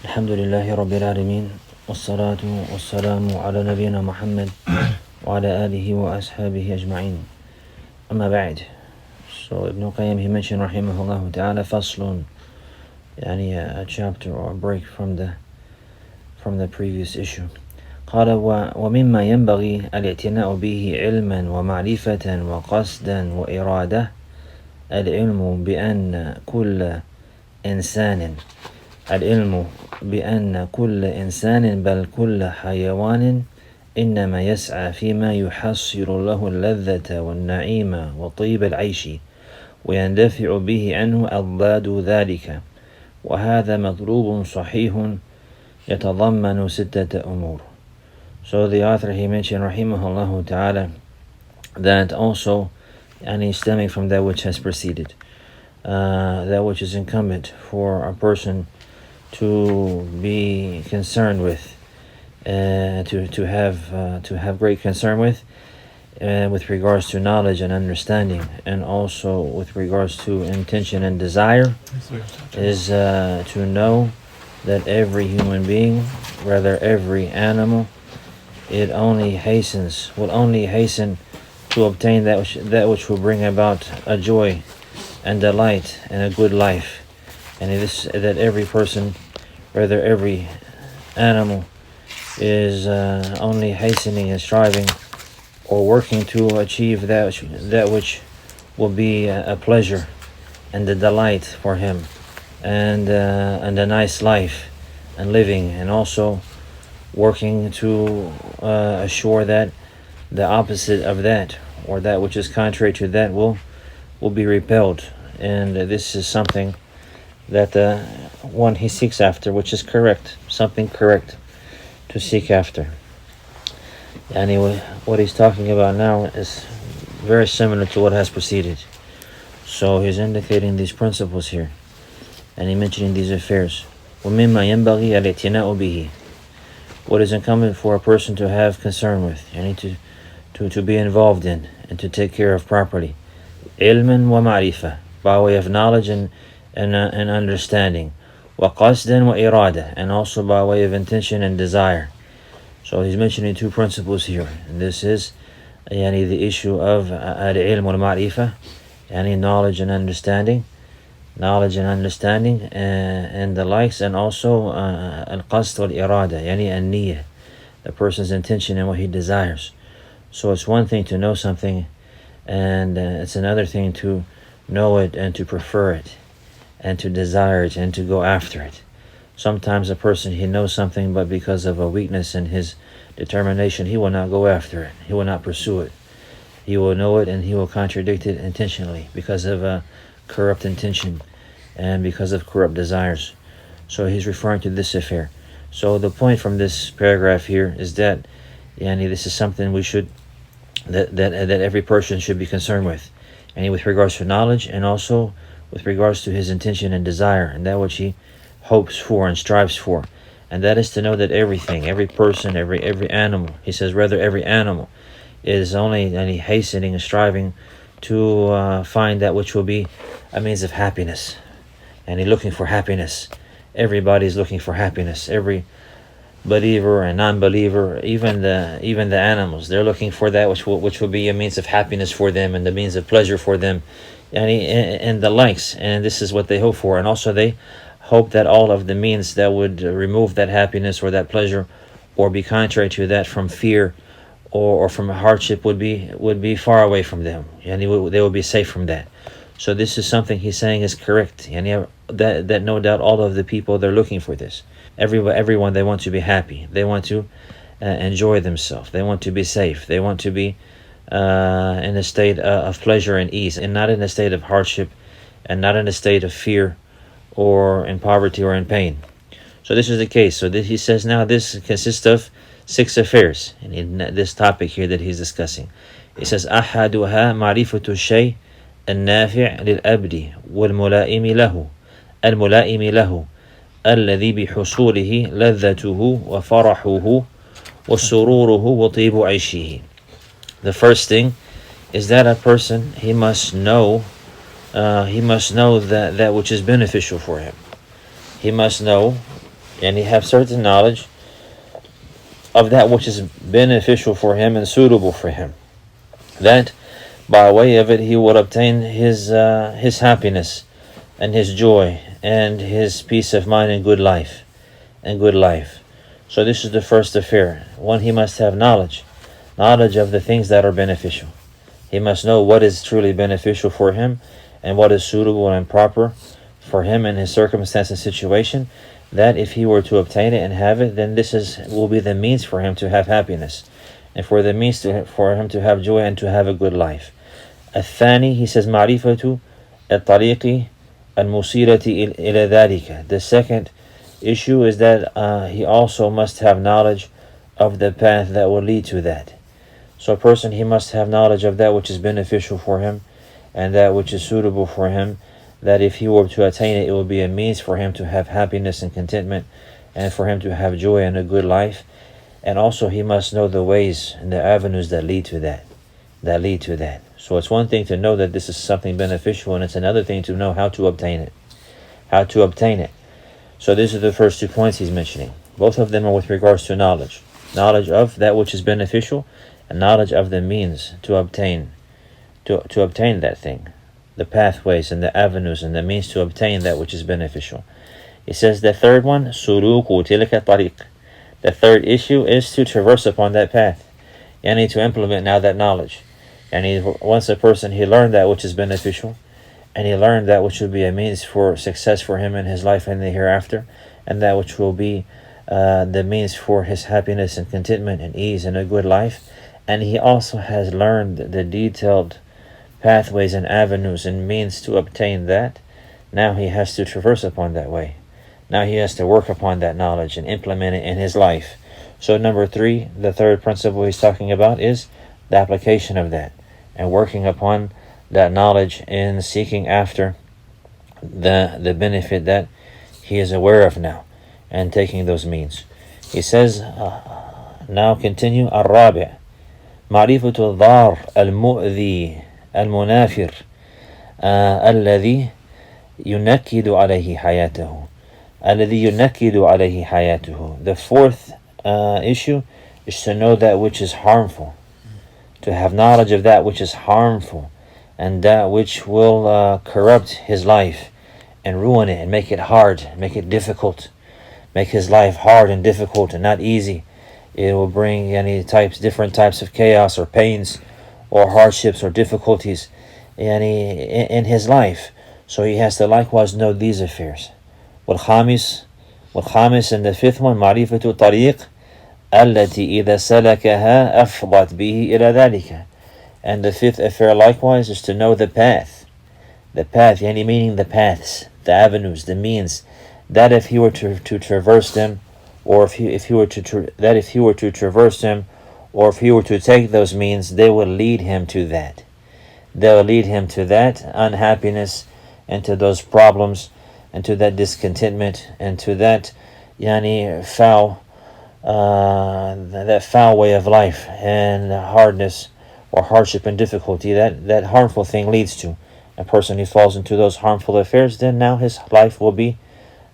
Alhamdulillahi Rabbil Alameen. Wassalatu wassalamu ala nabiyyina Muhammad wa ala alihi wa ashabihi ajma'in. Amma ba'd. So Ibn Qayyim, he mentioned rahimahullah ta'ala faslun, yani a chapter or a break from the previous issue. قال ومما ينبغي الاعتناء به علما ومعرفة وقصدا وإرادة العلم بأن كل إنسان بل كل حيوان إنما يسعى فيما يحصل له اللذة والنعيم وطيب العيش ويندفع به عنه أضداد ذلك، وهذا مطلوب صحيح يتضمن 6 أمور. So the author, he mentioned rahimahullah ta'ala that also, and stemming from that which has preceded, that which is incumbent for a person to be concerned with, to have great concern with regards to knowledge and understanding, and also with regards to intention and desire, is to know that every human being, rather every animal, will only hasten to obtain that which will bring about a joy and delight and a good life. And it is that every person, rather every animal, is only hastening and striving or working to achieve that which will be a pleasure and a delight for him, and a nice life and living, and also working to assure that the opposite of that, or that which is contrary to that, will be repelled. And this is something that one he seeks after, which is correct, something correct to seek after. Anyway, what he's talking about now is very similar to what has preceded. So he's indicating these principles here, and he's mentioning these affairs. وَمِمَّا يَنْبَغِي الْإِعْتِنَاءُ بِهِ, what is incumbent for a person to have concern with, to be involved in, and to take care of properly. علما ومعرفة, by way of knowledge and understanding. وقصدا وإرادة, and also by way of intention and desire. So he's mentioning 2 principles here, and this is the issue of al-ilm wal-ma'rifah, knowledge and understanding, and the likes, and also al-qasd wal-irada, an-niyyah, the person's intention and what he desires. So it's one thing to know something, and it's another thing to know it and to prefer it and to desire it and to go after it. Sometimes a person, he knows something, but because of a weakness in his determination, he will not go after it, he will not pursue it. He will know it and he will contradict it intentionally because of a corrupt intention and because of corrupt desires. So he's referring to this affair. So the point from this paragraph here is that this is something we should that every person should be concerned with, and with regards to knowledge, and also with regards to his intention and desire, and that which he hopes for and strives for. And that is to know that everything, every person, every animal, he says rather every animal, is only hastening and striving to find that which will be a means of happiness, and he's looking for happiness. Everybody is looking for happiness. Every believer and non-believer, even the animals, they're looking for that which will be a means of happiness for them and the means of pleasure for them, and the likes. And this is what they hope for. And also they hope that all of the means that would remove that happiness or that pleasure or be contrary to that from fear or from hardship would be far away from them, and they will be safe from that. So this is something he's saying is correct, and that no doubt all of the people, they're looking for this. Everyone, they want to be happy. They want to enjoy themselves. They want to be safe. They want to be in a state of pleasure and ease, and not in a state of hardship, and not in a state of fear or in poverty or in pain. So this is the case. So he says now this consists of 6 affairs in this topic here that he's discussing. He says أحدها معرفة الشيء النافع للأبد الملائم له الذي بحصوله لذته وفرحه وسروره وطيب عيشه. The first thing is that a person, he must know that which is beneficial for him. He must know and he have certain knowledge of that which is beneficial for him and suitable for him, that by way of it he would obtain his happiness and his joy and his peace of mind and good life. So this is the first affair. One, he must have knowledge of the things that are beneficial. He must know what is truly beneficial for him and what is suitable and proper for him in his circumstance and situation, that if he were to obtain it and have it, then will be the means for him to have happiness, and for the means for him to have joy and to have a good life. الثاني, he says, معرفة الطريق المصيرة إلى ذلك. The second issue is that he also must have knowledge of the path that will lead to that. So a person, he must have knowledge of that which is beneficial for him and that which is suitable for him, that if he were to attain it, it will be a means for him to have happiness and contentment and for him to have joy and a good life. And also he must know the ways and the avenues that lead to that. So it's one thing to know that this is something beneficial, and it's another thing to know how to obtain it. So these are the first 2 points he's mentioning. Both of them are with regards to knowledge of that which is beneficial, and knowledge of the means to obtain that thing, the pathways and the avenues and the means to obtain that which is beneficial. He says the third one, سلوك تلك الطريق. The third issue is to traverse upon that path. You need to implement now that knowledge. And once a person, he learned that which is beneficial, and he learned that which will be a means for success for him in his life and the hereafter, and that which will be the means for his happiness and contentment and ease and a good life. And he also has learned the detailed pathways and avenues and means to obtain that. Now he has to traverse upon that way. Now he has to work upon that knowledge and implement it in his life. So number 3, the third principle he's talking about is the application of that and working upon that knowledge and seeking after the benefit that he is aware of now and taking those means. He says, now continue, الرابع معرفة الضار المؤذي المنافر الذي ينكد عليه حياته. The fourth issue is to know that which is harmful, to have knowledge of that which is harmful and that which will corrupt his life and ruin it and make it hard, make it difficult, make his life hard and difficult and not easy. It will bring different types of chaos or pains or hardships or difficulties in his life. So he has to likewise know these affairs. والخامس, and the fifth one, معرفة الطريق التي إذا سلكها أفضت به إلى ذلك. And the fifth affair likewise is to know the path, meaning the paths, the avenues, the means, that if he were to traverse them, or if he were to take those means, they will lead him to that. They will lead him to that unhappiness and to those problems and to that discontentment and to that foul way of life and hardness or hardship and difficulty that harmful thing leads to. A person who falls into those harmful affairs, then now his life will be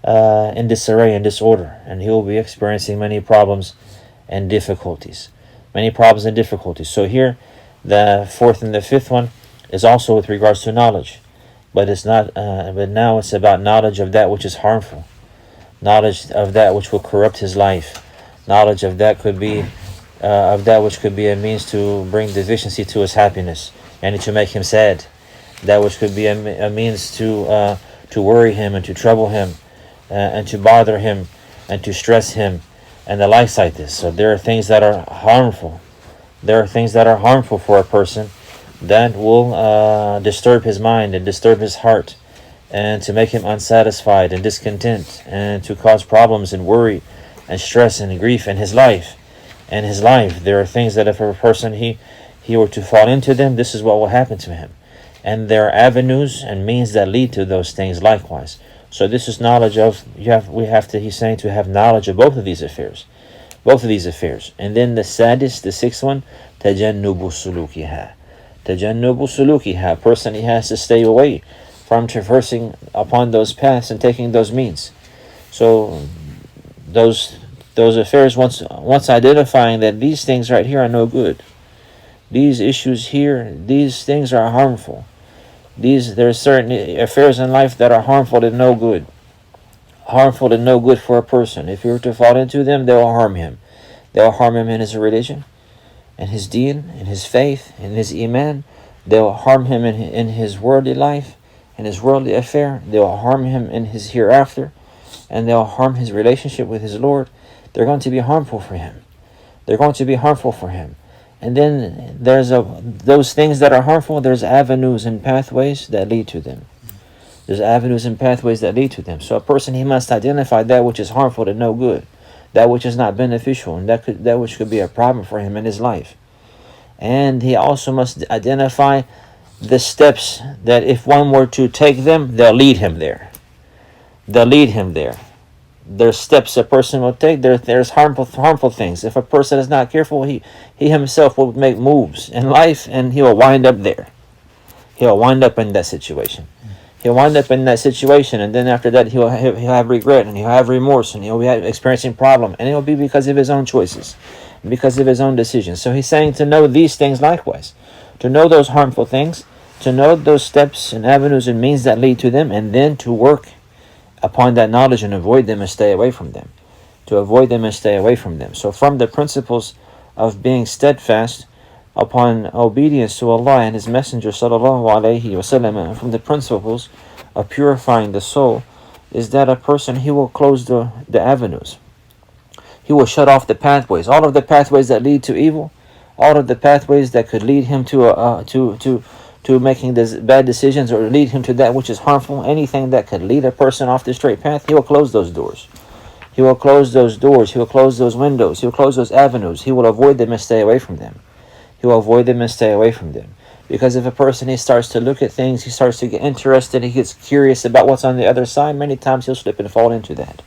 in disarray and disorder, and he will be experiencing many problems and difficulties. So here, the fourth and the fifth one is also with regards to knowledge, but it's not. But now it's about knowledge of that which is harmful, knowledge of that which will corrupt his life, knowledge of that which could be a means to bring deficiency to his happiness and to make him sad, that which could be a means to worry him and to trouble him and to bother him and to stress him and the likes like this. So there are things that are harmful. There are things that are harmful for a person that will disturb his mind and disturb his heart and to make him unsatisfied and discontent and to cause problems and worry and stress and grief in his life. There are things that if a person he were to fall into them, this is what will happen to him. And there are avenues and means that lead to those things likewise. So this is knowledge of, he's saying to have knowledge of both of these affairs. And then the sixth one, تجنب سلوكها. Person, he has to stay away from traversing upon those paths and taking those means. So those affairs, once identifying that these things right here are no good, these issues here, these things are harmful. There are certain affairs in life that are harmful and no good. Harmful and no good for a person. If you were to fall into them, they will harm him. They will harm him in his religion, in his deen, in his faith, in his iman. They will harm him in his worldly life, in his worldly affair. They will harm him in his hereafter, and they will harm his relationship with his Lord. They're going to be harmful for him. They're going to be harmful for him. And then there's those things that are harmful, there's avenues and pathways that lead to them. There's avenues and pathways that lead to them. So a person, he must identify that which is harmful and no good, that which is not beneficial, and that which could be a problem for him in his life. And he also must identify the steps that if one were to take them, they'll lead him there. They'll lead him there. There's steps a person will take. There's harmful things. If a person is not careful, he himself will make moves in life, and he will wind up there. He'll wind up in that situation. He'll wind up in that situation, and then after that, he'll have regret, and he'll have remorse, and he'll be experiencing problem, and it'll be because of his own choices, because of his own decisions. So he's saying to know these things likewise, to know those harmful things, to know those steps and avenues and means that lead to them, and then to work upon that knowledge and avoid them and stay away from them. To avoid them and stay away from them. So from the principles of being steadfast upon obedience to Allah and His Messenger sallallahu alaihi wasallam, from the principles of purifying the soul, is that a person, he will close the avenues. He will shut off the pathways. All of the pathways that lead to evil, all of the pathways that could lead him to making bad decisions or lead him to that which is harmful, anything that could lead a person off the straight path, he will close those doors. He will close those doors. He will close those windows. He will close those avenues. He will avoid them and stay away from them. He will avoid them and stay away from them. Because if a person, he starts to look at things, he starts to get interested, he gets curious about what's on the other side, many times he'll slip and fall into that.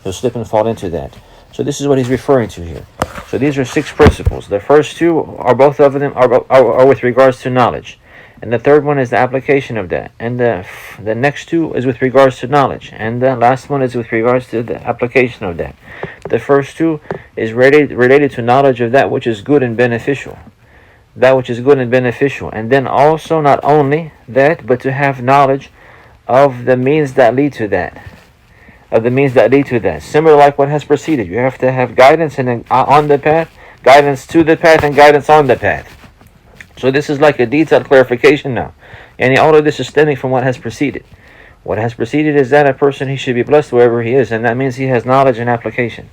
He'll slip and fall into that. So this is what he's referring to here. So these are 6 principles. The first 2 are both of them are with regards to knowledge. And the third one is the application of that. And the next 2 is with regards to knowledge. And the last one is with regards to the application of that. The first 2 is related to knowledge of that which is good and beneficial. That which is good and beneficial. And then also not only that, but to have knowledge of the means that lead to that. Of the means that lead to that. Similar like what has preceded. You have to have guidance and on the path, guidance to the path, and guidance on the path. So this is like a detailed clarification now. And all of this is stemming from what has preceded. What has preceded is that a person, he should be blessed wherever he is. And that means he has knowledge and application.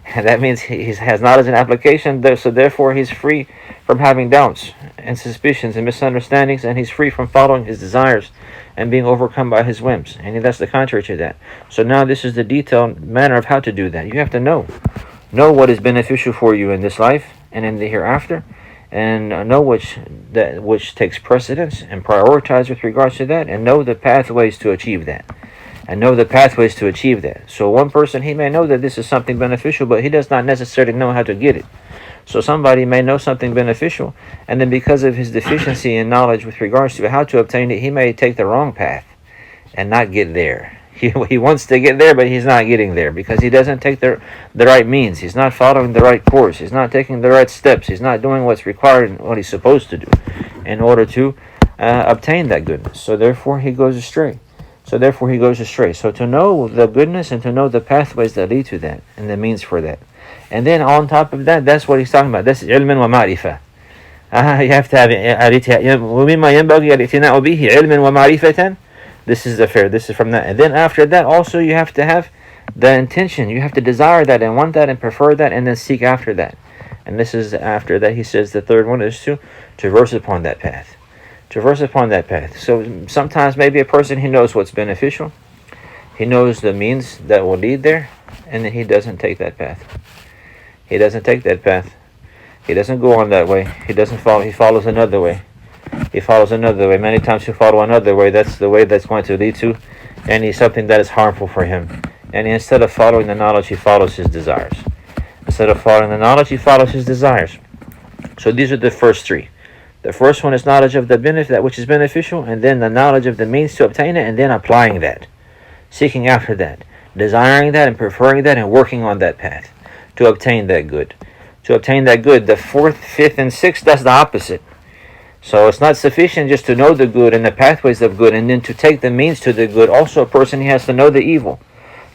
And that means he has knowledge and application. So therefore he's free from having doubts and suspicions and misunderstandings. And he's free from following his desires and being overcome by his whims. And that's the contrary to that. So now this is the detailed manner of how to do that. You have to know what is beneficial for you in this life and in the hereafter. And know which takes precedence and prioritize with regards to that, and know the pathways to achieve that. So one person, he may know that this is something beneficial, but he does not necessarily know how to get it. So somebody may know something beneficial, and then because of his deficiency in knowledge with regards to how to obtain it, he may take the wrong path and not get there. He wants to get there, but he's not getting there because he doesn't take the right means. He's not following the right course. He's not taking the right steps. He's not doing what's required and what he's supposed to do in order to obtain that goodness. So therefore he goes astray. So to know the goodness and to know the pathways that lead to that and the means for that. And then on top of that, that's what he's talking about. That's علم ومعرفة. You have to have ومما ينبغي الاعتناء به علما ومعرفة. This is affair. This is from that. And then after that also you have to have the intention. You have to desire that and want that and prefer that and then seek after that. And this is after that he says the third one is to traverse upon that path. So sometimes maybe a person, he knows what's beneficial. He knows the means that will lead there. And then he doesn't take that path. He doesn't go on that way. He doesn't follow. He follows another way. Many times he'll follow another way. That's the way that's going to lead to something that is harmful for him. And instead of following the knowledge, he follows his desires. So these are the first 3. The first one is knowledge of the benefit, that which is beneficial, and then the knowledge of the means to obtain it, and then applying that, seeking after that. desiring that and preferring that and working on that path to obtain that good. To obtain that good. The fourth, fifth, and sixth, that's the opposite. So it's not sufficient just to know the good and the pathways of good and then to take the means to the good. Also, a person, he has to know the evil.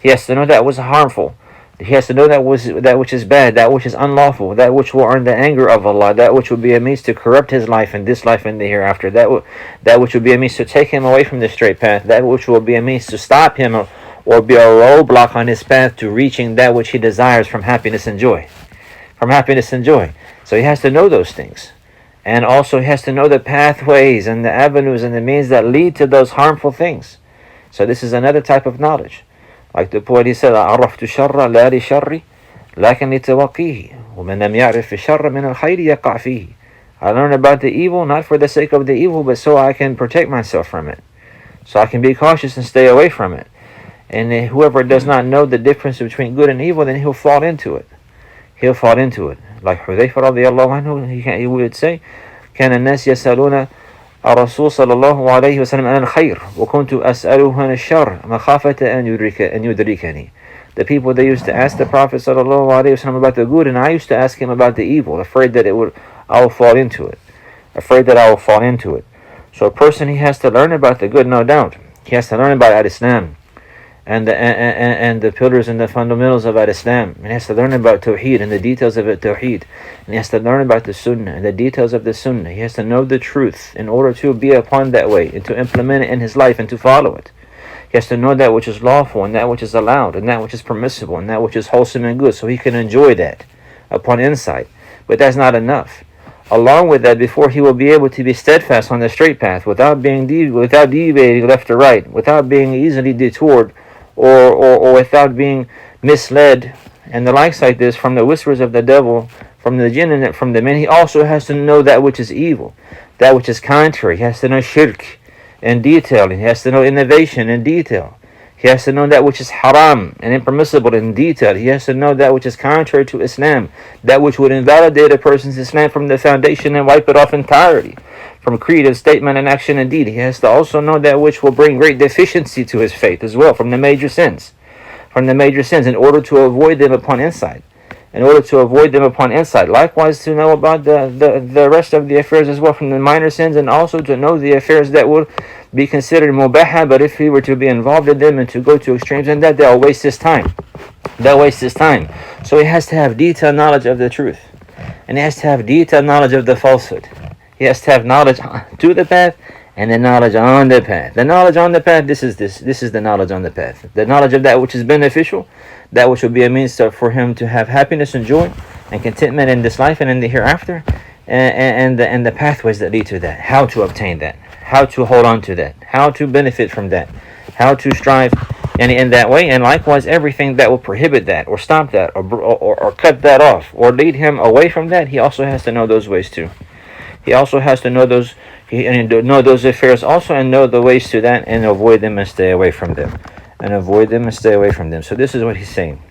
He has to know that was harmful. He has to know that which is bad, that which is unlawful, that which will earn the anger of Allah, that which will be a means to corrupt his life in this life and the hereafter, that which will be a means to take him away from the straight path, that which will be a means to stop him or be a roadblock on his path to reaching that which he desires from happiness and joy. From happiness and joy. So he has to know those things. And also he has to know the pathways and the avenues and the means that lead to those harmful things. So this is another type of knowledge. Like the poet, he said, عرفت الشر لا لشر لكن لتوقيه ومن لم يعرف الشر من الخير يقع فيه. I learn about the evil not for the sake of the evil, but so I can protect myself from it. So I can be cautious and stay away from it. And whoever does not know the difference between good and evil, then he'll fall into it. He'll fall into it. Like Hudayfa radiallahu anhu, he would say, كان الناس يسألون الرسول صلى الله عليه وسلم عن الخير وكنت أسأله عن الشر مخافة أن يدركني. The people, they used to ask the Prophet صلى الله عليه وسلم about the good, and I used to ask him about the evil, afraid that I will fall into it. Afraid that I will fall into it. So a person, he has to learn about the good, no doubt. He has to learn about Al-Islam and the pillars and the fundamentals of Islam. And he has to learn about Tawheed and the details of it, Tawheed. And he has to learn about the Sunnah and the details of the Sunnah. He has to know the truth in order to be upon that way and to implement it in his life and to follow it. He has to know that which is lawful and that which is allowed and that which is permissible and that which is wholesome and good, so he can enjoy that upon insight. But that's not enough. Along with that, before he will be able to be steadfast on the straight path without deviating left or right, without being easily detoured, or without being misled and the likes like this from the whispers of the devil, from the jinn and from the men, he also has to know that which is evil, that which is contrary. He has to know shirk in detail. He has to know innovation in detail. He has to know that which is haram and impermissible in detail. He has to know that which is contrary to Islam, that which would invalidate a person's Islam from the foundation and wipe it off entirely, from creed and statement and action and deed. He has to also know that which will bring great deficiency to his faith as well, from the major sins. From the major sins, in order to avoid them upon insight. In order to avoid them upon insight. Likewise, to know about the rest of the affairs as well, from the minor sins, and also to know the affairs that would be considered mubaha, but if he were to be involved in them and to go to extremes in that, they'll waste his time. They'll waste his time. So he has to have detailed knowledge of the truth. And he has to have detailed knowledge of the falsehood. He has to have knowledge to the path and the knowledge on the path. The knowledge on the path, this is the knowledge on the path. The knowledge of that which is beneficial, that which will be a means for him to have happiness and joy and contentment in this life and in the hereafter, and the pathways that lead to that. How to obtain that, how to hold on to that, how to benefit from that, how to strive in that way, and likewise everything that will prohibit that or stop that or cut that off or lead him away from that, he also has to know those ways too. He also has to know those affairs also, and know the ways to that, and avoid them and stay away from them. And avoid them and stay away from them. So this is what he's saying.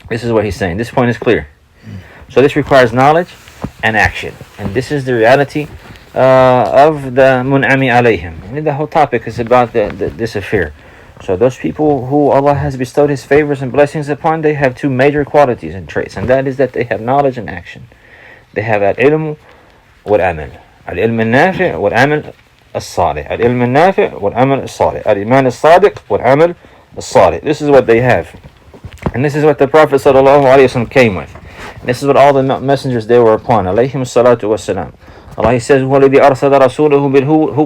This is what he's saying. This point is clear. So this requires knowledge and action. And this is the reality of the mun'ami alayhim. I mean, the whole topic is about this affair. So those people who Allah has bestowed His favors and blessings upon, they have two major qualities and traits. And that is that they have knowledge and action. They have al-ilm wal-amal. Al-ilm al-nafi' wal-amal الصالح. العلم النافع والعمل الصالح. الإيمان الصادق والعمل الصالح. This is what they have. And this is what the Prophet ﷺ came with. And this is what all the messengers they were upon. عليهم الصلاة والسلام. Allah, He says, وَالَّذِي أَرْسَلَ رَسُولَهُ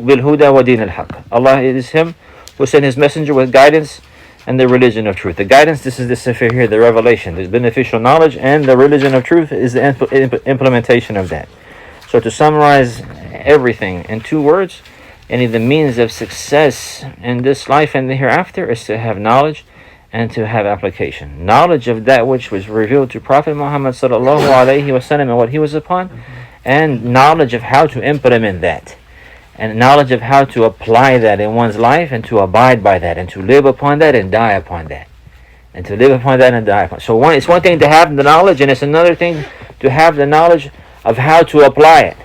بِالْهُدَى وَدِينِ الْحَقِّ. Allah, it is Him who sent His messenger with guidance and the religion of truth. The guidance, this is this affair here, the revelation. There's beneficial knowledge, and the religion of truth is the implementation of that. So to summarize everything in two words, any of the means of success in this life and the hereafter is to have knowledge and to have application. Knowledge of that which was revealed to Prophet Muhammad sallallahu alaihi wasallam and what he was upon, and knowledge of how to implement that, and knowledge of how to apply that in one's life and to abide by that and to live upon that and die upon that. And to live upon that and die upon. So it's one thing to have the knowledge, and it's another thing to have the knowledge of how to apply it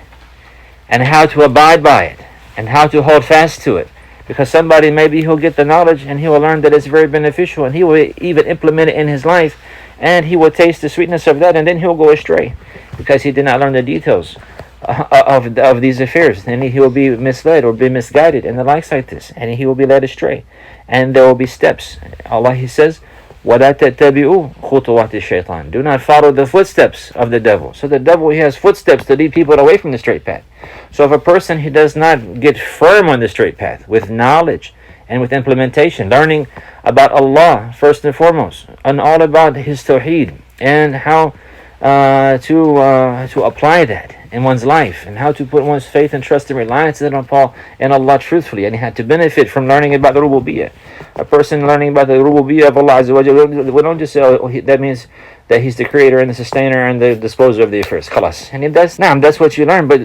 and how to abide by it and how to hold fast to it Because somebody, maybe he'll get the knowledge and he will learn that it's very beneficial, and he will even implement it in his life, and he will taste the sweetness of that, and then he'll go astray because he did not learn the details of these affairs. And he will be misled or be misguided and the likes like this, and he will be led astray. And there will be steps. Allah, He says, وَلَا تَتَّبِعُوا خُطُوَاتِ الشَّيْطَانِ. Do not follow the footsteps of the devil. So the devil, he has footsteps to lead people away from the straight path. So if a person, he does not get firm on the straight path with knowledge and with implementation, learning about Allah first and foremost, and all about His Tawheed, and how to apply that in one's life, and how to put one's faith and trust and reliance in Allah truthfully, and he had to benefit from learning about the rububiyyah. A person learning about the rububiyyah of Allah Azza wa Jalla, we don't just say, that means that He's the creator and the sustainer and the disposer of the affairs. Khalas. And that's what you learn, but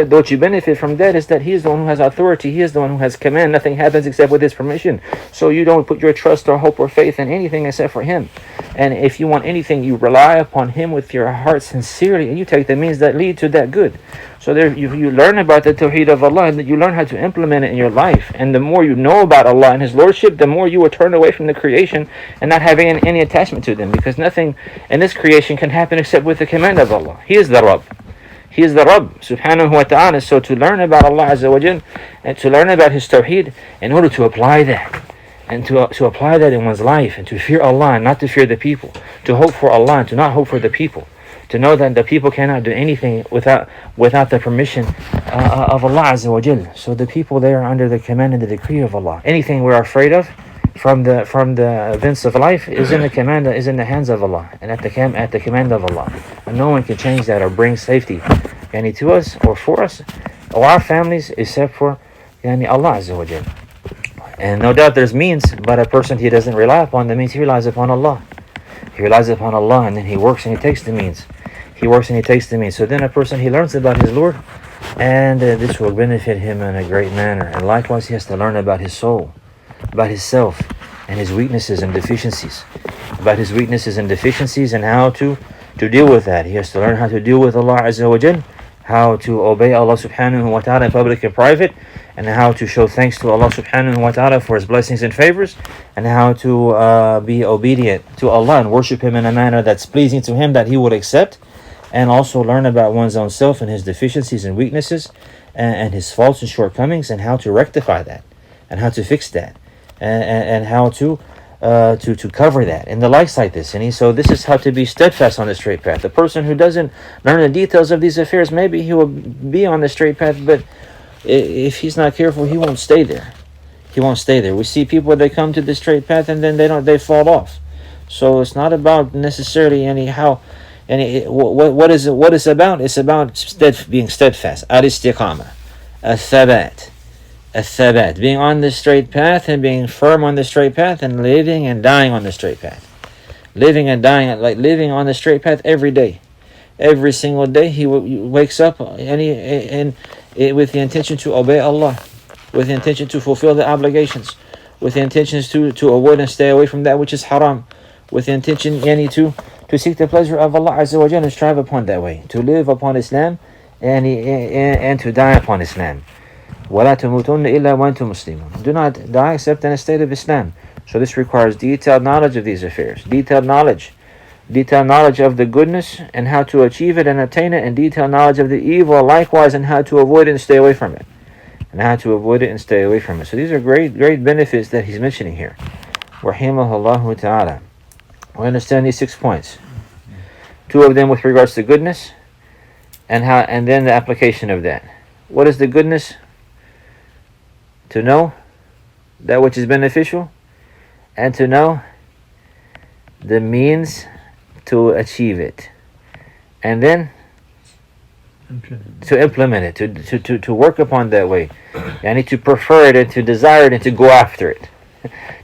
what you benefit from that is that He is the one who has authority, He is the one who has command. Nothing happens except with His permission. So you don't put your trust or hope or faith in anything except for Him. And if you want anything, you rely upon Him with your heart sincerely, and you take the means that lead to that good. So there you learn about the Tawheed of Allah, and you learn how to implement it in your life. And the more you know about Allah and His Lordship, the more you will turn away from the creation and not having any attachment to them, because nothing in this creation can happen except with the command of Allah. He is the Rabb. He is the Rabb, subhanahu wa ta'ala. So to learn about Allah Azza wa Jal, and to learn about His Tawheed, in order to apply that, and to apply that in one's life, and to fear Allah and not to fear the people, to hope for Allah and to not hope for the people, to know that the people cannot do anything without the permission of Allah Azza wa Jal. So the people, they are under the command and the decree of Allah. Anything we're afraid of from the events of life is in the hands of Allah, and at the command of Allah. And no one can change that or bring safety to us or for us or our families except for Allah Azza wa Jal. And no doubt there's means, but a person, he doesn't rely upon the means, he relies upon Allah. He relies upon Allah, and then he works and he takes the means. He works and he takes the means. So then a person, he learns about his Lord, and this will benefit him in a great manner. And likewise, he has to learn about his soul, about his self, and his weaknesses and deficiencies. About his weaknesses and deficiencies, and how to deal with that. He has to learn how to deal with Allah Azza wa Jal, how to obey Allah subhanahu wa ta'ala in public and private, and how to show thanks to Allah subhanahu wa ta'ala for His blessings and favors, and how to be obedient to Allah and worship Him in a manner that's pleasing to Him, that He would accept, and also learn about one's own self and his deficiencies and weaknesses, and his faults and shortcomings, and how to rectify that, and how to fix that, and how to cover that, and the likes like this. And so this is how to be steadfast on the straight path. The person who doesn't learn the details of these affairs, maybe he will be on the straight path, but if he's not careful, he won't stay there. He won't stay there. We see people, they come to the straight path and then they fall off. So it's not about necessarily what is it about? It's about being steadfast. Al-istiqamah, al-thabat, being on the straight path and being firm on the straight path, and living and dying on the straight path. Living and dying, like living on the straight path every day. Every single day he wakes up and with the intention to obey Allah, with the intention to fulfill the obligations, with the intentions to avoid and stay away from that which is haram, with the intention to seek the pleasure of Allah Azza wa Jalla and strive upon that way, to live upon Islam and to die upon Islam. وَلَا تَمُوتُنَّ إِلَّا وَأَنْتُمْ مُسْلِمُونَ. Do not die except in a state of Islam. So this requires detailed knowledge of these affairs, detailed knowledge of the goodness and how to achieve it and attain it, and detailed knowledge of the evil likewise, and how to avoid it and stay away from it. So these are great benefits that he's mentioning here. Rahimahullah ta'ala. We understand these 6 points. 2 of them with regards to goodness, and then the application of that. What is the goodness? To know that which is beneficial, and to know the means to achieve it, and then to implement it, to work upon that way. And to prefer it and to desire it and to go after it.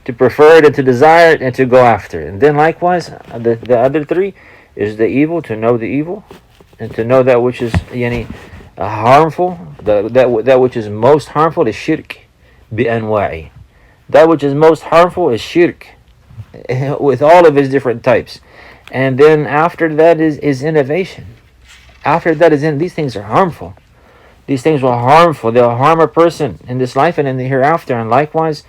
To prefer it and to desire it and to go after it. And then likewise, the other 3 is the evil, to know the evil, and to know that which is harmful, that which is most harmful is shirk bi-anwa'i. That which is most harmful is shirk, with all of its different types. And then after that is innovation. After that these things are harmful. These things are harmful. They'll harm a person in this life and in the hereafter. And likewise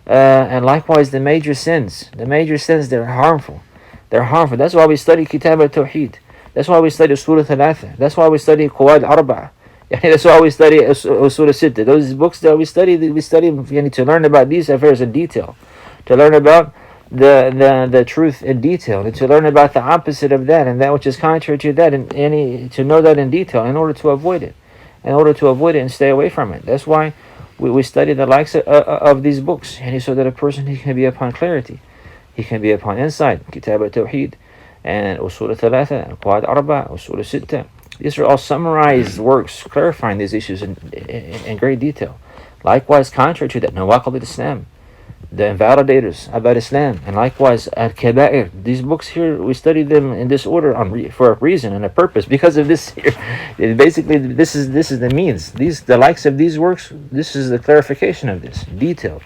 the major sins. The major sins, they're harmful. They're harmful. That's why we study Kitab al-Tawheed. That's why we study Usul al-Thalatha. That's why we study Qawaid al-Arba'ah. That's why we study Usul al-Sittah. Those books that we study to learn about these affairs in detail. To learn about the truth in detail. And to learn about the opposite of that and that which is contrary to that. And to know that in detail in order to avoid it. In order to avoid it and stay away from it. That's why we study the likes of these books. And so that a person, he can be upon clarity. He can be upon insight. Kitab al-Tawheed and Usul al-Thalatha and Qawaid al-Arba'ah, Usul al-Sittah. These are all summarized works clarifying these issues in great detail. Likewise, contrary to that, Nawaqid al-Islam, the invalidators about Islam, and likewise Al-Kaba'ir. These books here, we study them in this order for a reason and a purpose. Because of this here, basically this is the means. The likes of these works, this is the clarification of this, detailed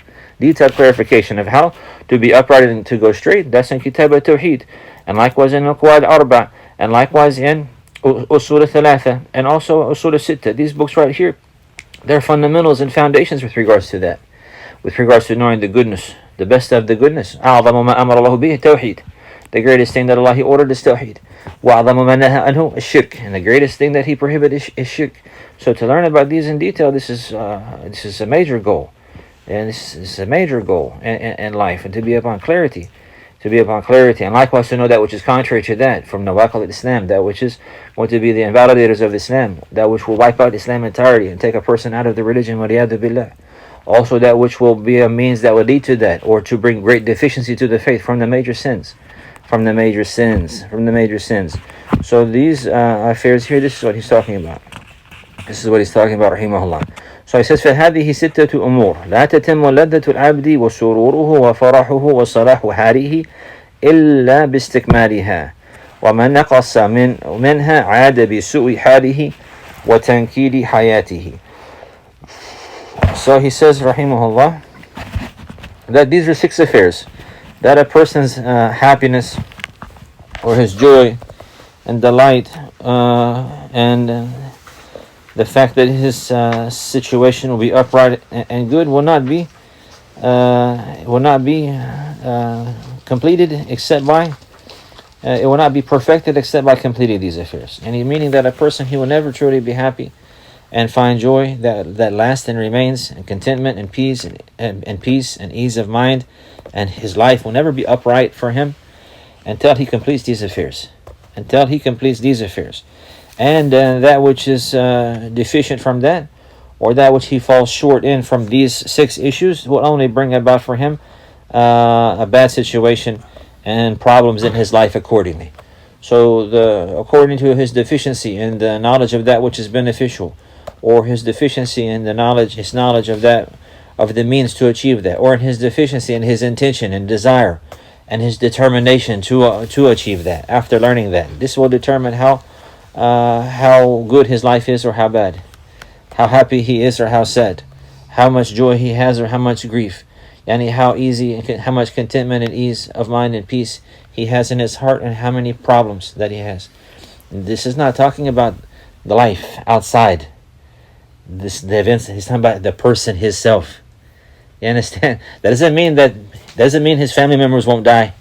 clarification of how to be upright and to go straight. That's in Kitab al-Tawheed, and likewise in Al-Qawaid al-Arba'ah, and likewise in Usul al-Thalatha, and also Usul al-Sittah. These books right here, they're fundamentals and foundations with regards to that. With regards to knowing the goodness, the best of the goodness. أعظم ما أمر الله به التوحيد. The greatest thing that Allah, He ordered is tawheed. وأعظم ما نهى عنه الشرك. And the greatest thing that He prohibited is shirk. So to learn about these in detail, this is a major goal. And this is a major goal in life. And to be upon clarity. And likewise to know that which is contrary to that, from Nawaqid al-Islam, that which is going to be the invalidators of Islam, that which will wipe out Islam entirely and take a person out of the religion, وَلِيَادُ بِاللَّهِ. Also that which will be a means that will lead to that, or to bring great deficiency to the faith, from the major sins. So these affairs here, this is what he's talking about. Rahimahullah. So he says, فَهَذِهِ سِتَّةُ أُمُورٍ لَا تَتِمُّ لَذَّةُ الْعَبْدِ وَسُرُورُهُ وَفَرَحُهُ وَصَلَاحُ حَالِهِ إِلَّا بِاسْتِكْمَالِهَا وَمَنْ نَقَصَ مِنْهَا عَادَ بِسُوءِ حَالِهِ وَتَنْكِيلِ حَيَاتِهِ. So he says, Rahimahullah, that these are 6 affairs. That a person's happiness or his joy and delight and the fact that his situation will be upright and good will not be completed except by it will not be perfected except by completing these affairs. And meaning that a person, he will never truly be happy and find joy that lasts and remains, and contentment and peace and peace and ease of mind, and his life will never be upright for him until he completes these affairs. And that which is deficient from that, or that which he falls short in from these 6 issues, will only bring about for him a bad situation and problems in his life accordingly. So according to his deficiency in the knowledge of that which is beneficial, or his deficiency in his knowledge of the means to achieve that, or in his deficiency in his intention and desire and his determination to achieve that. After learning that, this will determine how good his life is or how bad, how happy he is or how sad, how much joy he has or how much grief, and how easy and how much contentment and ease of mind and peace he has in his heart, and how many problems that he has. This is not talking about the life outside the events. He's talking about the person himself. You understand? That doesn't mean his family members won't die.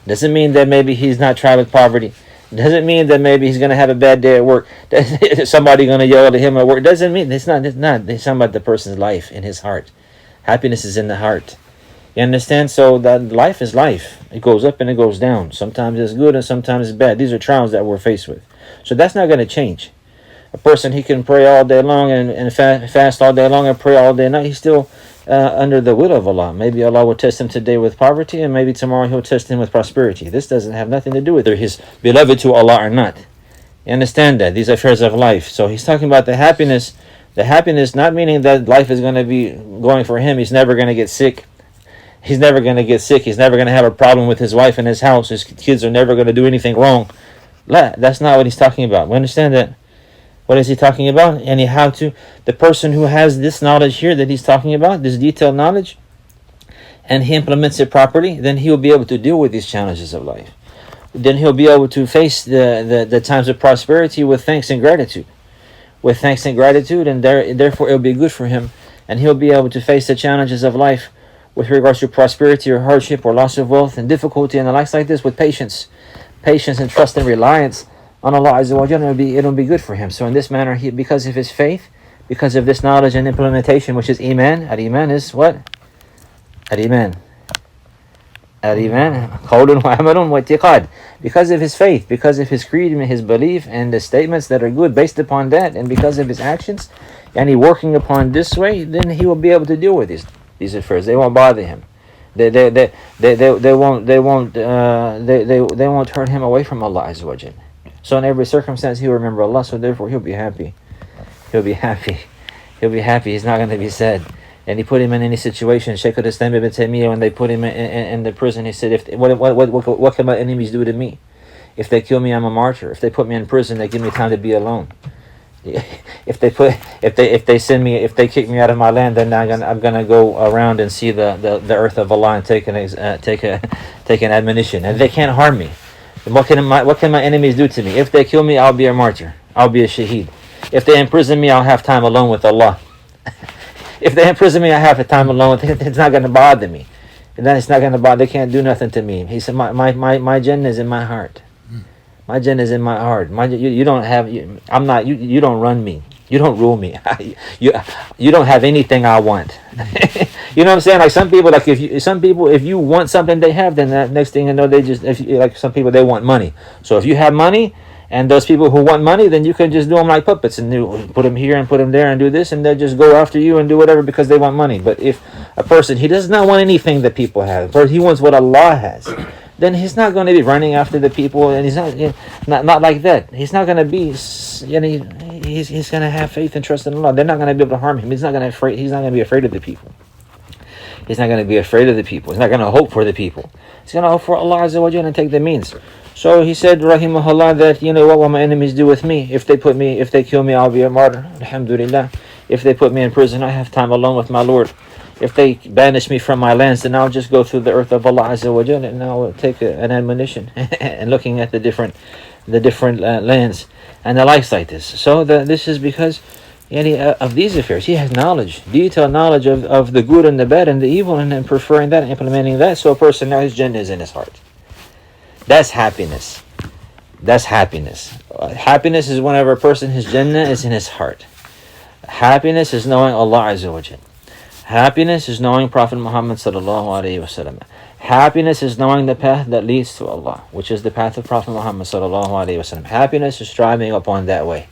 Doesn't mean that maybe he's not tried with poverty. Doesn't mean that maybe he's going to have a bad day at work. Somebody going to yell at him at work. Doesn't mean it's not. It's talking about the person's life in his heart. Happiness is in the heart. You understand? So that life is life. It goes up and it goes down. Sometimes it's good and sometimes it's bad. These are trials that we're faced with. So that's not going to change. A person, he can pray all day long and fast all day long and pray all day night. He's still under the will of Allah. Maybe Allah will test him today with poverty, and maybe tomorrow He'll test him with prosperity. This doesn't have nothing to do with whether he's beloved to Allah or not. You understand that? These are affairs of life. So he's talking about the happiness. The happiness not meaning that life is going to be going for him. He's never going to get sick. He's never going to have a problem with his wife and his house. His kids are never going to do anything wrong. That's not what he's talking about. We understand that. What is he talking about? And the person who has this knowledge here that he's talking about, this detailed knowledge, and he implements it properly, then he will be able to deal with these challenges of life. Then he'll be able to face the times of prosperity with thanks and gratitude. with thanks and gratitude, and therefore it will be good for him, and he'll be able to face the challenges of life with regards to prosperity or hardship or loss of wealth and difficulty and the likes like this with patience and trust and reliance on Allah Azza wa Jalla. It'll be good for him. So in this manner, because of his faith, because of this knowledge and implementation, which is Iman. Al-Iman is what? Al-Iman. Al-Iman, qawlun wa amalun wa i'tiqad. Because of his faith, because of his creed and his belief and the statements that are good based upon that, and because of his actions, and he working upon this way, then he will be able to deal with these affairs. They won't bother him. They won't turn him away from Allah Azza wa Jalla. So in every circumstance he'll remember Allah, so therefore he'll be happy. He'll be happy. He's not going to be sad. And he put him in any situation. Shaykh al-Islam ibn Taymiyyah, when they put him in the prison, he said, what can my enemies do to me? If they kill me, I'm a martyr. If they put me in prison, they give me time to be alone. If they kick me out of my land, then I'm gonna go around and see the earth of Allah and take an admonition. And they can't harm me. What can my enemies do to me? If they kill me, I'll be a martyr. I'll be a shaheed. If they imprison me, I'll have time alone with Allah. If they imprison me, I have time alone. It's not going to bother me. And then it's not going to bother. They can't do nothing to me. He said, my Jannah is in my heart. My Jannah is in my heart. You don't have. I'm not. You don't run me. You don't rule me. You don't have anything I want. You know what I'm saying? Like some people, if you want something they have, then that next thing you know, like some people, they want money. So if you have money, and those people who want money, then you can just do them like puppets and put them here and put them there and do this, and they'll just go after you and do whatever because they want money. But if a person, he does not want anything that people have, or he wants what Allah has, then he's not going to be running after the people, and he's not like that. He's not going to be, he's going to have faith and trust in Allah. They're not going to be able to harm him. He's not going to be afraid of the people. He's not going to be afraid of the people. He's not going to hope for the people. He's going to hope for Allah Azza wa Jalla and take the means. So he said, rahimahullah, that what will my enemies do with me? If they kill me, I'll be a martyr. Alhamdulillah. If they put me in prison, I have time alone with my Lord. If they banish me from my lands, then I'll just go through the earth of Allah Azza wa Jalla, and I'll take an admonition and looking at the different lands and the likes like this. So this is because of these affairs. He has knowledge, detailed knowledge of the good and the bad and the evil, and then preferring that and implementing that. So a person, now his Jannah is in his heart. That's happiness. Happiness is whenever a person, his Jannah is in his heart. Happiness is knowing Allah Azza wa Jalla. Happiness is knowing Prophet Muhammad sallallahu alaihi wasallam. Happiness is knowing the path that leads to Allah, which is the path of Prophet Muhammad sallallahu alaihi wasallam. Happiness is striving upon that way.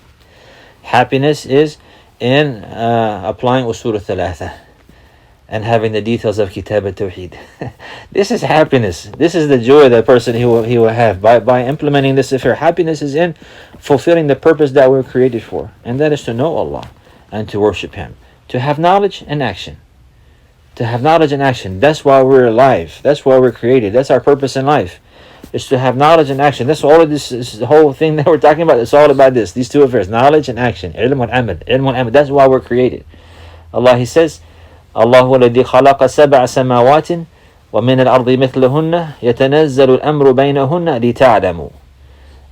Happiness is in applying usul al-thalatha and having the details of Kitab al-Tawheed. This is happiness. This is the joy that person he will have by implementing this affair. Happiness is in fulfilling the purpose that we're created for, and that is to know Allah and to worship Him, to have knowledge and action. To have knowledge and action. That's why we're alive. That's why we're created. That's our purpose in life. Is to have knowledge and action. That's all of this is the whole thing that we're talking about. It's all about this. These two affairs, knowledge and action. Ilm wal amal. Ilm wal amal. That's why we're created. Allah, He says, الله الذي خلق سبع سماوات ومن الأرض مثلهن يتنزل الأمر بينهن لتعلموا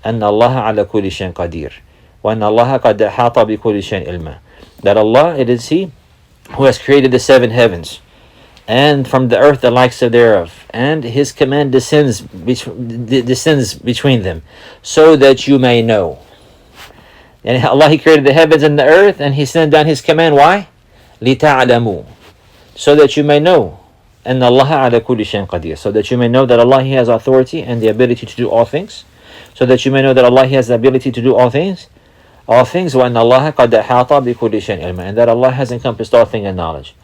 أن الله على كل شيء قدير وأن الله قد أحاط بكل شيء علما. That Allah, it is He who has created the seven heavens, and from the earth the likes of thereof, and His command descends between them, so that you may know. And Allah, He created the heavens and the earth, and He sent down His command. Why? لِتَعْلَمُوا, so that you may know. And Allah ala kulli shayin qadir, so that you may know that Allah, He has authority and the ability to do all things. So that you may know that Allah, He has the ability to do all things. وَأَنَّ اللَّهَ قَدْ أَحَاطَ بِكُلِّ شَيْءٍ عِلْمًا, and that Allah has encompassed all things in knowledge.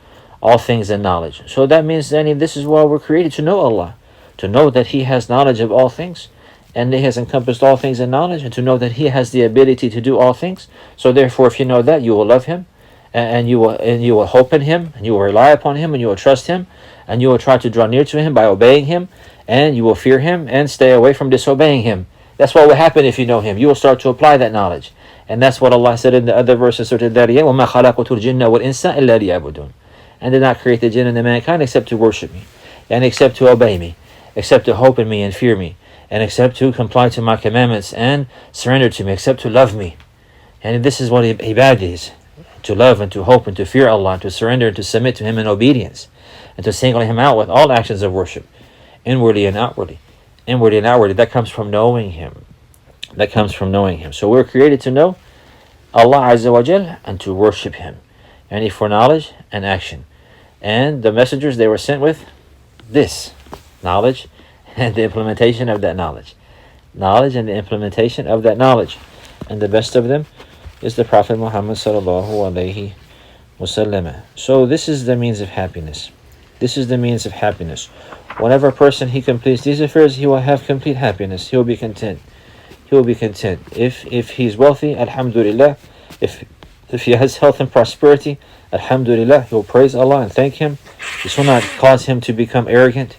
All things in knowledge. So that means that this is why we're created, to know Allah, to know that He has knowledge of all things, and He has encompassed all things in knowledge, and to know that He has the ability to do all things. So therefore, if you know that, you will love Him, and you will hope in Him, and you will rely upon Him, and you will trust Him, and you will try to draw near to Him by obeying Him, and you will fear Him and stay away from disobeying Him. That's what will happen if you know Him. You will start to apply that knowledge. And that's what Allah said in the other verses of Surah Al-Dariyat, وَمَا خَلَقُتُ الْجِنَّ وَالْإِنسَ إِلَّا لِيَعْبُدُونَ. And did not create the jinn and the mankind except to worship me, and except to obey me, except to hope in me and fear me, and except to comply to my commandments and surrender to me, except to love me. And this is what ibadah is. To love and to hope and to fear Allah, to surrender and to submit to Him in obedience, and to single Him out with all actions of worship, inwardly and outwardly. Inwardly and outwardly, that comes from knowing Him. That comes from knowing Him. So we're created to know Allah Azza wa Jal and to worship Him. And for knowledge and action. And the messengers, they were sent with this knowledge and the implementation of that knowledge. Knowledge and the implementation of that knowledge. And the best of them is the Prophet Muhammad sallallahu alaihi wasallam. So this is the means of happiness. This is the means of happiness. Whenever a person he completes these affairs, he will have complete happiness. He will be content. He will be content. If he's wealthy, alhamdulillah. If he has health and prosperity, alhamdulillah, he will praise Allah and thank Him. This will not cause him to become arrogant.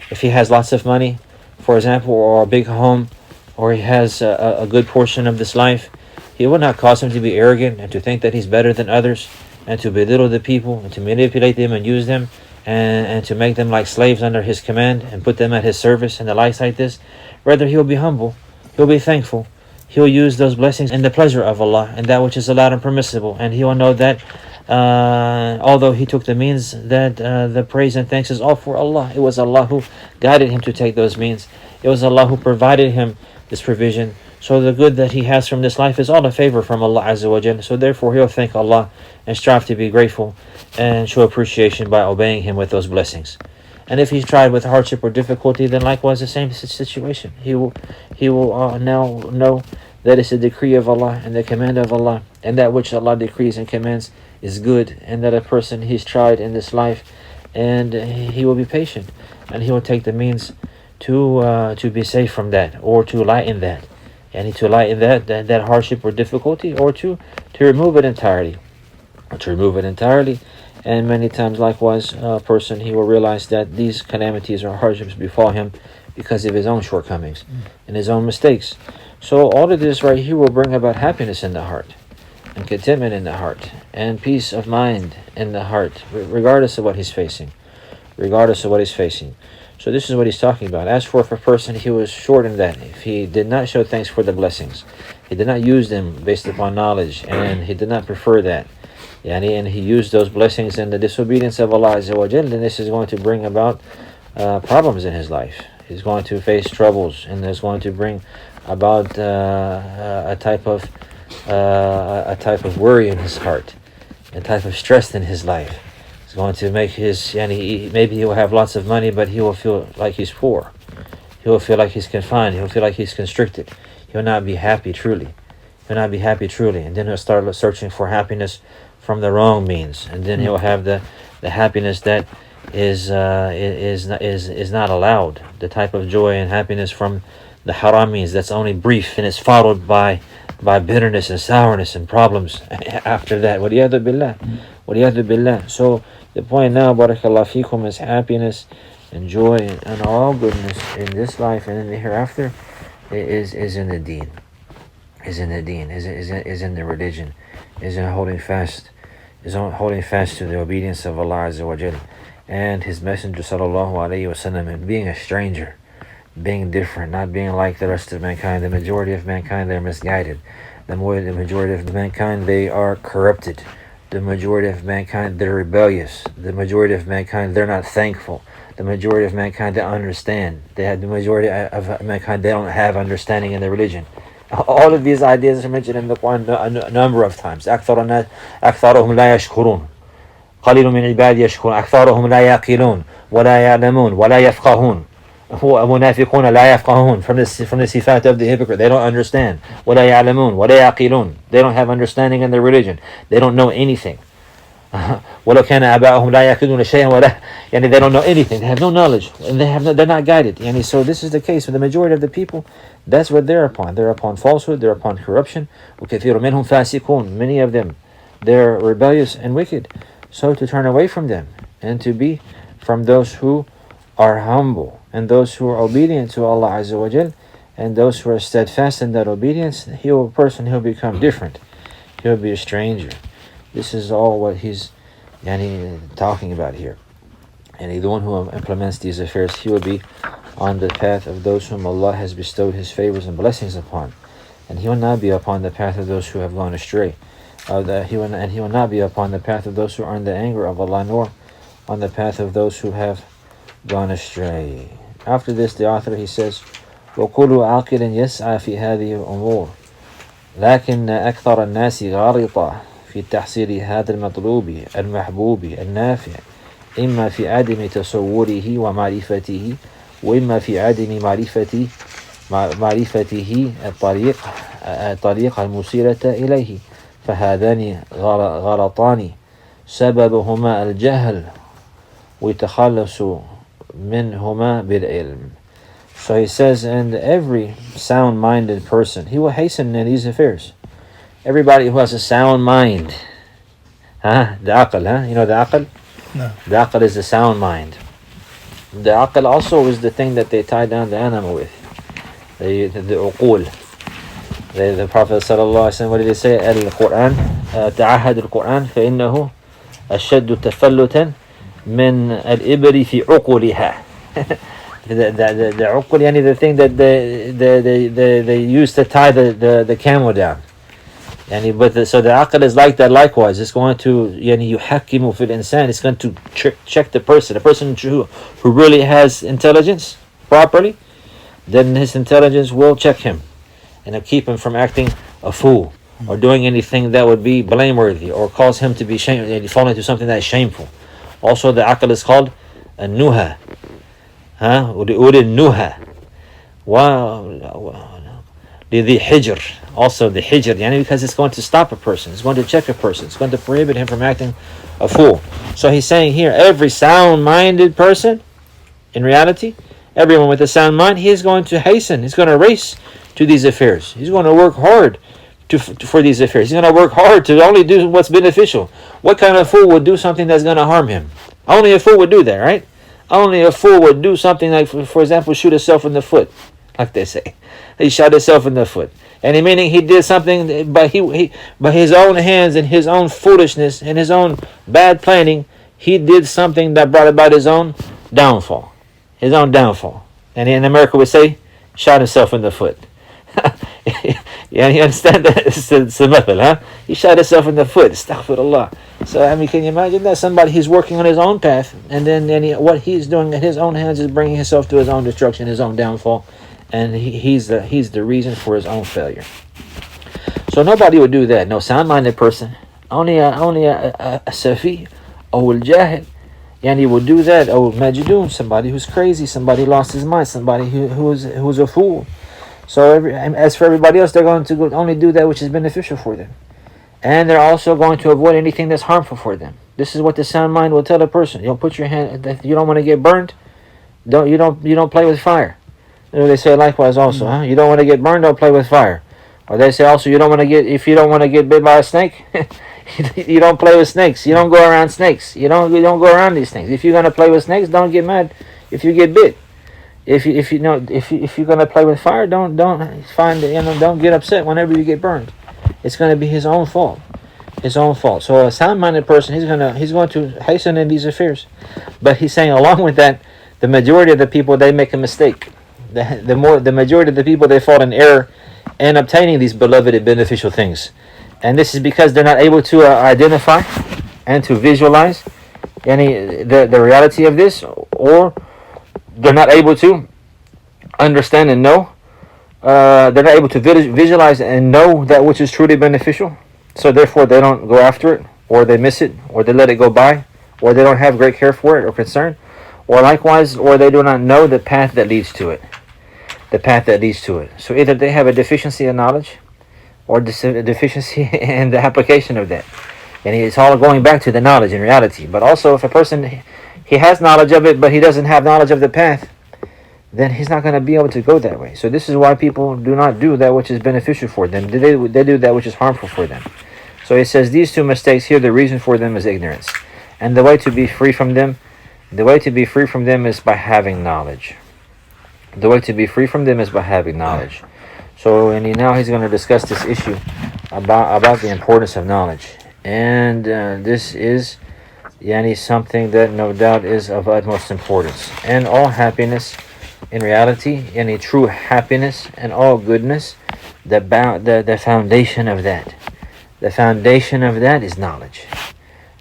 If he has lots of money, for example, or a big home, or he has a good portion of this life, it will not cause him to be arrogant and to think that he's better than others, and to belittle the people, and to manipulate them and use them, and to make them like slaves under his command, and put them at his service, and the likes like this. Rather, he will be humble, he will be thankful, he will use those blessings in the pleasure of Allah, and that which is allowed and permissible, and he will know that although he took the means, that the praise and thanks is all for Allah. It was Allah who guided him to take those means. It was Allah who provided him this provision. So the good that he has from this life is all a favor from Allah Azza wa Jalla. So therefore he'll thank Allah and strive to be grateful and show appreciation by obeying Him with those blessings. And if he's tried with hardship or difficulty, then likewise the same situation. He will now know that it's a decree of Allah and the command of Allah, and that which Allah decrees and commands is good, and that a person he's tried in this life, and he will be patient, and he will take the means to be safe from that, or to lighten that, and to lighten that hardship or difficulty, or to remove it entirely, And many times likewise a person, he will realize that these calamities or hardships befall him because of his own shortcomings and his own mistakes. So all of this right here will bring about happiness in the heart, and contentment in the heart, and peace of mind in the heart, regardless of what he's facing. So this is what he's talking about. As for if a person, he was short in that, if he did not show thanks for the blessings, he did not use them based upon knowledge, and he did not prefer that, and he used those blessings in the disobedience of Allah Azza wa Jalla, then this is going to bring about problems in his life. He's going to face troubles, and it's going to bring about a type of worry in his heart, a type of stress in his life. It's going to make his, maybe he will have lots of money, but he will feel like he's poor. He will feel like he's confined. He will feel like he's constricted. He will not be happy truly. And then he'll start searching for happiness from the wrong means, and then he'll have the happiness that is not allowed, the type of joy and happiness from the haram means that's only brief, and is followed by bitterness and sourness and problems after that. Waliyadu billah. So the point now, barakallahu fikum, is happiness and joy and all goodness in this life and in the hereafter is in the deen. Is in the religion, is in holding fast to the obedience of Allah Azza wa Jalla and His Messenger sallallahu alaihi wasallam, and being a stranger, being different, not being like the rest of mankind. The majority of mankind, they're misguided. The majority of mankind, they are corrupted. The majority of mankind, they're rebellious. The majority of mankind, they're not thankful. The majority of mankind, they understand. The majority of mankind, they don't have understanding in their religion. All of these ideas are mentioned in the Quran a number of times. أكثرهم لا يشكرون قليل من عبادي يشكرون أكثرهم لا يعقلون ولا يعلمون ولا يفقهون منافقون لا يفقهون. From the sifat of the hypocrite, they don't understand. ولا يعلمون ولا يعقلون. They don't have understanding in their religion. They don't know anything. ولو كان آباؤهم لا يعقلون شيئا ولا, they don't know anything. They have no knowledge, and they're not guided. So this is the case for the majority of the people. That's what they're upon. They're upon falsehood. They're upon corruption. وكثير منهم فاسقون. Many of them, they're rebellious and wicked. So to turn away from them and to be from those who are humble and those who are obedient to Allah Azza wa Jal, and those who are steadfast in that obedience, he'll become different. He'll be a stranger. This is all what he's talking about here. And the one who implements these affairs, he will be on the path of those whom Allah has bestowed His favors and blessings upon. and he will not be upon the path of those who have gone astray. He will not be upon the path of those who are in the anger of Allah, nor on the path of those who have gone astray. After this, the author, he says, وَكُلُّ عَاقِلٍ يَسْعَى فِي هَذِهِ الْأُمُورِ لكن أكثر الناس غارطة في تحصيل هذا المطلوب المحبوب النافع، إما في عدم تصوره ومعرفته، وإما في عدم معرفته الطريق الموصلة إليه، فهذان غلطان سببهما الجهل ويتخلص منهما بالعلم. So he says, and every sound-minded person, he will hasten in these affairs. Everybody who has a sound mind, the aql, you know the aql? No. The aql is the sound mind. The aql also is the thing that they tie down the animal with, the uqul. The Prophet ﷺ, what did he say? Al-Quran, تعهد القرآن فإنه أشد تفلتا من الإبر في عقولها. The uqul, yani the thing that they use to tie the camel down. Yani, so the aql is like that likewise. It's going to yuhakkimu fil insan. It's going to check the person who really has intelligence properly. Then his intelligence will check him and keep him from acting a fool or doing anything that would be blameworthy or cause him to be fall into something that is shameful. Also, the aql is called a nuha. أولي النهى لذي حجر. Also the hijr, because it's going to stop a person, it's going to check a person, it's going to prohibit him from acting a fool. So he's saying here, every sound-minded person, in reality, everyone with a sound mind, he is going to hasten, he's going to race to these affairs. He's going to work hard for these affairs. He's going to work hard to only do what's beneficial. What kind of fool would do something that's going to harm him? Only a fool would do that, right? Only a fool would do something like, for example, shoot himself in the foot, like they say. He shot himself in the foot. And meaning he did something by his own hands and his own foolishness and his own bad planning, he did something that brought about his own downfall. His own downfall. And in America would say, shot himself in the foot. Yeah, you understand that? It's a method, huh? He shot himself in the foot. Astaghfirullah. So, can you imagine that? Somebody, he's working on his own path, and then what he's doing at his own hands is bringing himself to his own destruction, his own downfall, and he's the reason for his own failure. So nobody would do that. No sound-minded person. Only a safi, or al-jahil, he would do that. Or majdoon, somebody who's crazy, somebody lost his mind, somebody who's a fool. So as for everybody else, they're going to only do that which is beneficial for them. And they're also going to avoid anything that's harmful for them. This is what the sound mind will tell a person. You put your hand, you don't want to get burned, you don't play with fire. They say likewise also, huh? You don't want to get burned, don't play with fire. Or they say also, if you don't want to get bit by a snake, you don't play with snakes. You don't go around snakes. You don't go around these things. If you're going to play with snakes, don't get mad if you get bit. If you're gonna play with fire, don't get upset whenever you get burned. It's gonna be his own fault. So a sound-minded person, he's going to hasten in these affairs. But he's saying, along with that, the majority of the people, they make a mistake. The majority of the people, they fall in error in obtaining these beloved and beneficial things, and this is because they're not able to identify and to visualize the reality of this, or they're not able to understand and know. They're not able to visualize and know that which is truly beneficial. So therefore they don't go after it, or they miss it, or they let it go by, or they don't have great care for it or concern, or likewise, or they do not know the path that leads to it. So either they have a deficiency of knowledge, or a deficiency in the application of that. And it's all going back to the knowledge in reality. But also, if a person, he has knowledge of it, but he doesn't have knowledge of the path, then he's not going to be able to go that way. So this is why people do not do that which is beneficial for them. They do that which is harmful for them. So he says these two mistakes here, the reason for them is ignorance. And the way to be free from them, is by having knowledge. So now he's going to discuss this issue about the importance of knowledge. And this is something that no doubt is of utmost importance. And all happiness, in reality, any true happiness and all goodness the foundation of that. The foundation of that is knowledge.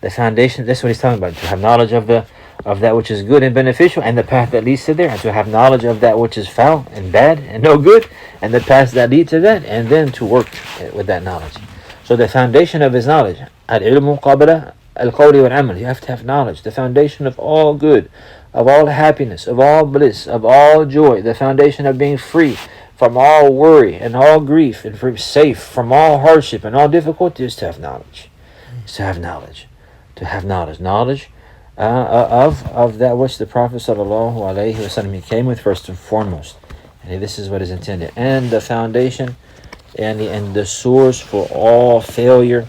The foundation, that's what he's talking about. To have knowledge of that which is good and beneficial and the path that leads to there, and to have knowledge of that which is foul and bad and no good and the paths that lead to that, and then to work with that knowledge. So the foundation of his knowledge, al-ilmu qabla al-qawli wal-amal. You have to have knowledge, the foundation of all good, of all happiness, of all bliss, of all joy, the foundation of being free from all worry and all grief, and safe from all hardship and all difficulty, is to have knowledge. Is to have knowledge. To have knowledge of that which the Prophet ﷺ he came with first and foremost. And this is what is intended. And the foundation and the source for all failure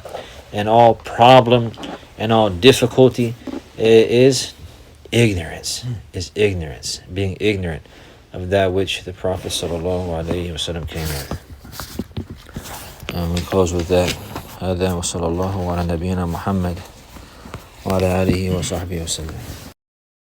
and all problem and all difficulty is ignorance. Is ignorance. Being ignorant of that which the Prophet ﷺ came with. We close with that. هذا وصلى الله على نبينا محمد وعلى آله وصحبه وسلم.